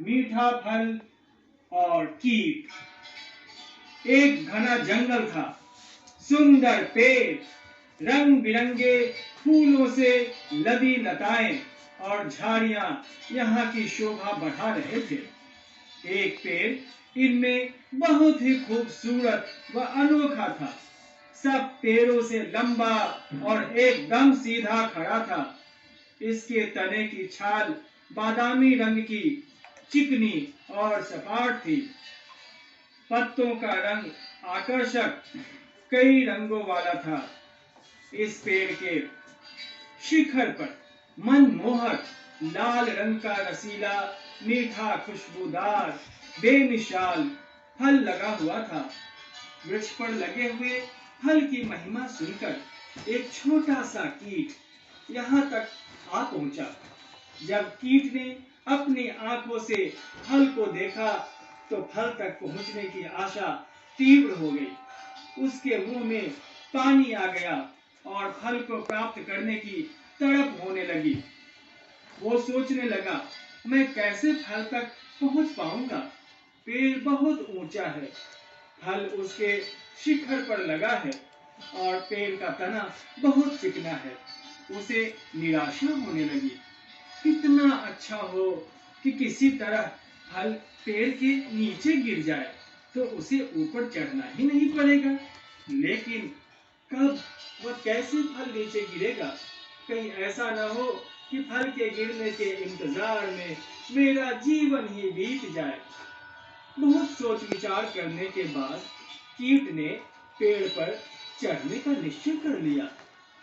मीठा फल और कीट। एक घना जंगल था, सुंदर पेड़, रंग बिरंगे फूलों से लदी लताएं और झाड़ियां यहाँ की शोभा बढ़ा रहे थे। एक पेड़ इनमें बहुत ही खूबसूरत व अनोखा था। सब पेड़ों से लंबा और एकदम सीधा खड़ा था। इसके तने की छाल बादामी रंग की, चिकनी और सपाट थी। पत्तों का रंग आकर्षक, कई रंगों वाला था। इस पेड़ के शिखर पर मनमोहक लाल रंग का रसीला, मीठा, खुशबूदार, बेमिसाल फल लगा हुआ था। वृक्ष पर लगे हुए फल की महिमा सुनकर एक छोटा सा कीट यहाँ तक आ पहुंचा। जब कीट ने अपनी आंखों से फल को देखा तो फल तक पहुंचने की आशा तीव्र हो गई। उसके मुंह में पानी आ गया और फल को प्राप्त करने की तड़प होने लगी। वो सोचने लगा, मैं कैसे फल तक पहुंच पाऊंगा? पेड़ बहुत ऊंचा है, फल उसके शिखर पर लगा है और पेड़ का तना बहुत चिकना है। उसे निराशा होने लगी। कितना अच्छा हो कि किसी तरह फल पेड़ के नीचे गिर जाए तो उसे ऊपर चढ़ना ही नहीं पड़ेगा। लेकिन कब वह कैसे फल नीचे गिरेगा? कहीं ऐसा न हो कि फल के गिरने के इंतजार में मेरा जीवन ही बीत जाए। बहुत सोच विचार करने के बाद कीट ने पेड़ पर चढ़ने का निश्चय कर लिया।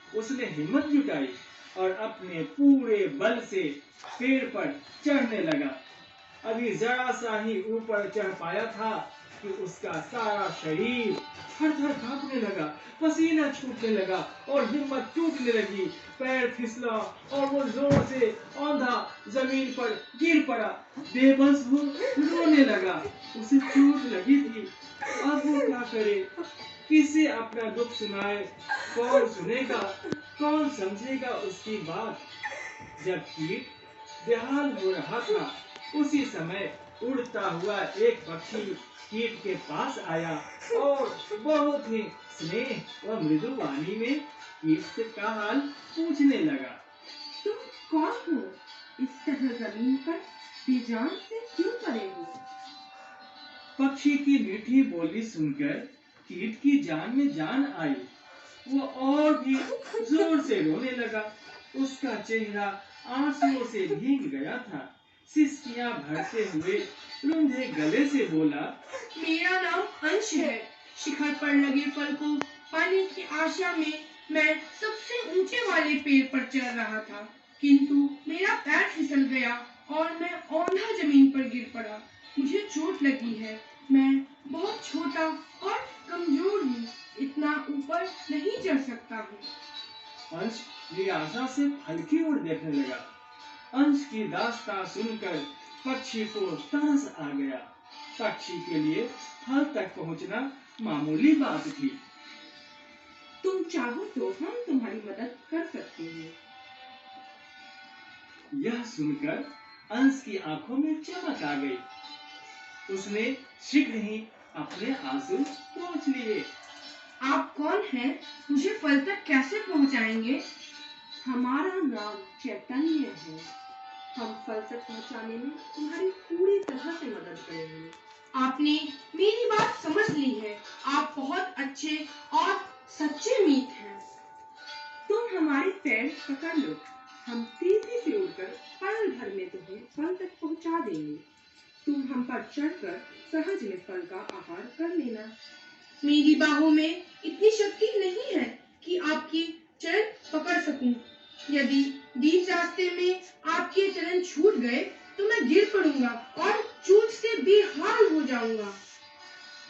उसने हिम्मत जुटाई और अपने पूरे बल से पेड़ पर चढ़ने लगा। अभी जरा सा ही ऊपर चढ़ पाया था कि उसका सारा शरीर थर-थर कांपने लगा, पसीना छूटने लगा और हिम्मत टूटने लगी। पैर फिसला और वो जोर से औंधा जमीन पर गिर पड़ा। बेबस हो रोने लगा। उसे चोट लगी थी। अब वो क्या करे? किसे अपना दुख सुनाए? कौन सुनेगा? कौन समझेगा उसकी बात? जब कीट बेहाल हो रहा था, उसी समय उड़ता हुआ एक पक्षी कीट के पास आया और बहुत ही स्नेह व मृदु वाणी में कीट का हाल पूछने लगा। तुम कौन हो? इस तरह जमीन पर बेजान से क्यों पड़े हो? पक्षी की मीठी बोली सुनकर कीट की जान में जान आई। वो और भी जोर से रोने लगा। उसका चेहरा आंसुओं से भीग गया था। सिसकियां भरते हुए रुंधे गले से बोला, मेरा नाम अंश है। शिखर पर लगे फल को पाने की आशा में मैं सबसे ऊंचे वाले पेड़ पर चढ़ रहा था, किंतु मेरा पैर फिसल गया और मैं औंधा जमीन पर गिर पड़ा। मुझे चोट लगी है। मैं बहुत छोटा और कमजोर हूँ, इतना ऊपर नहीं चढ़ सकता हूँ। अंश निराशा से फल की ओर देखने लगा। अंश की दास्तां सुनकर पक्षी को तरस आ गया। पक्षी के लिए फल तक पहुंचना मामूली बात थी। तुम चाहो तो हम तुम्हारी मदद कर सकते हैं। यह सुनकर अंश की आंखों में चमक आ गई। उसने शीघ्र ही अपने आंसू पोंछ लिए। आप कौन हैं? मुझे फल तक कैसे पहुंचाएंगे? हमारा नाम चैतन्य है। हम फल तक पहुंचाने में तुम्हारी पूरी तरह से मदद करेंगे। आपने मेरी बात समझ ली है। आप बहुत अच्छे और सच्चे मीत हैं। तुम हमारे पैर पकड़ लो, हम तेजी से उड़कर पल भर में तुम्हें फल तक पहुंचा देंगे। तुम हम पर चढ़कर सहज में फल का आहार कर लेना। मेरी बाहों में इतनी शक्ति नहीं है कि आपकी चरण पकड़ सकूं। यदि बीच रास्ते में आपके चरण छूट गए तो मैं गिर पड़ूंगा और चोट से बेहाल हो जाऊंगा।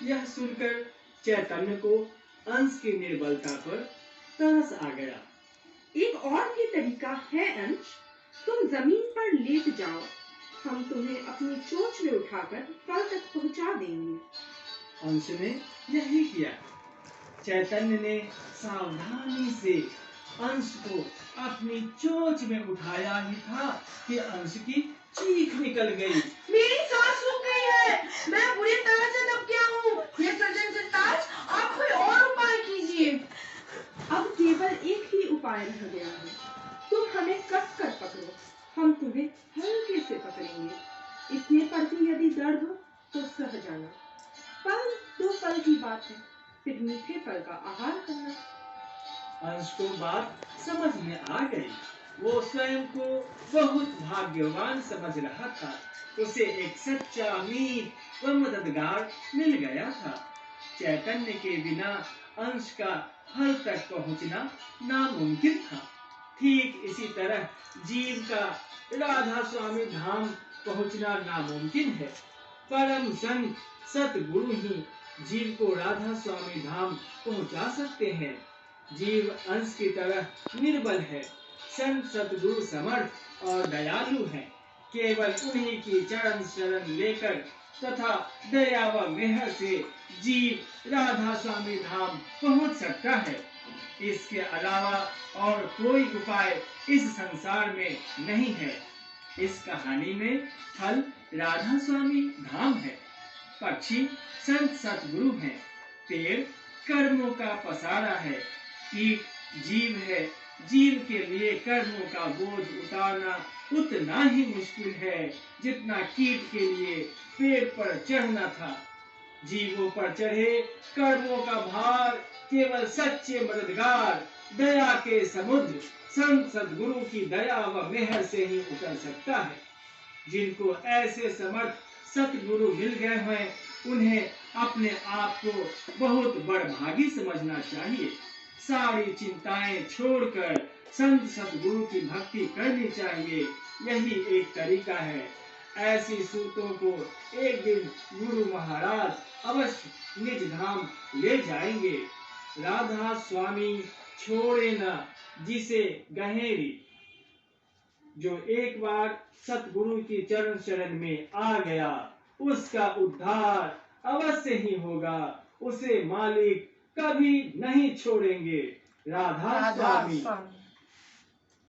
यह सुनकर चैतन्य को अंश की निर्बलता पर तरस आ गया। एक और भी तरीका है अंश, तुम जमीन पर लेट जाओ, हम तुम्हें अपनी चोंच में उठाकर फल तक पहुंचा देंगे। अंश ने यही किया। चैतन्य ने सावधानी से अंश को अपनी चोंच में उठाया ही था कि अंश की चीख निकल गई। मेरी हल्के से पकड़ेंगे। इतने पर भी यदि दर्द हो तो सह जाना। पल 2 पल की बात है, फिर मीठे फल का आहार करना। अंश को बात समझ में आ गई। वो स्वयं को बहुत भाग्यवान समझ रहा था। उसे एक सच्चा अमीर व मददगार मिल गया था। चैतन्य के बिना अंश का फल तक पहुंचना नामुमकिन था। ठीक इसी तरह जीव का राधा स्वामी धाम पहुंचना नामुमकिन है। परम संत सतगुरु ही जीव को राधा स्वामी धाम पहुंचा सकते हैं। जीव अंश की तरह निर्बल है। संत सतगुरु समर्थ और दयालु है। केवल उन्हीं की चरण शरण लेकर तथा दया व मेहर से जीव राधा स्वामी धाम पहुंच सकता है। इसके अलावा और कोई उपाय इस संसार में नहीं है। इस कहानी में फल राधा स्वामी धाम है, पक्षी संत सतगुरु है, पेड़ कर्मों का पसारा है, कीट जीव है। जीव के लिए कर्मों का बोझ उतारना उतना ही मुश्किल है जितना कीट के लिए पेड़ पर चढ़ना था। जीवों पर चढ़े कर्मों का भार केवल सच्चे मददगार दया के समुद्र संत सद्गुरु की दया व मेहर से ही उतर सकता है। जिनको ऐसे समर्थ सतगुरु मिल गए हैं, उन्हें अपने आप को बहुत बड़भागी समझना चाहिए। सारी चिंताएं छोड़कर संत सतगुरु की भक्ति करनी चाहिए। यही एक तरीका है। ऐसी सूरतों को एक दिन गुरु महाराज अवश्य निज धाम ले जाएंगे। राधा स्वामी छोड़े न जिसे गहेरी। जो एक बार सतगुरु की चरण शरण में आ गया, उसका उद्धार अवश्य ही होगा। उसे मालिक कभी नहीं छोड़ेंगे। राधा स्वामी।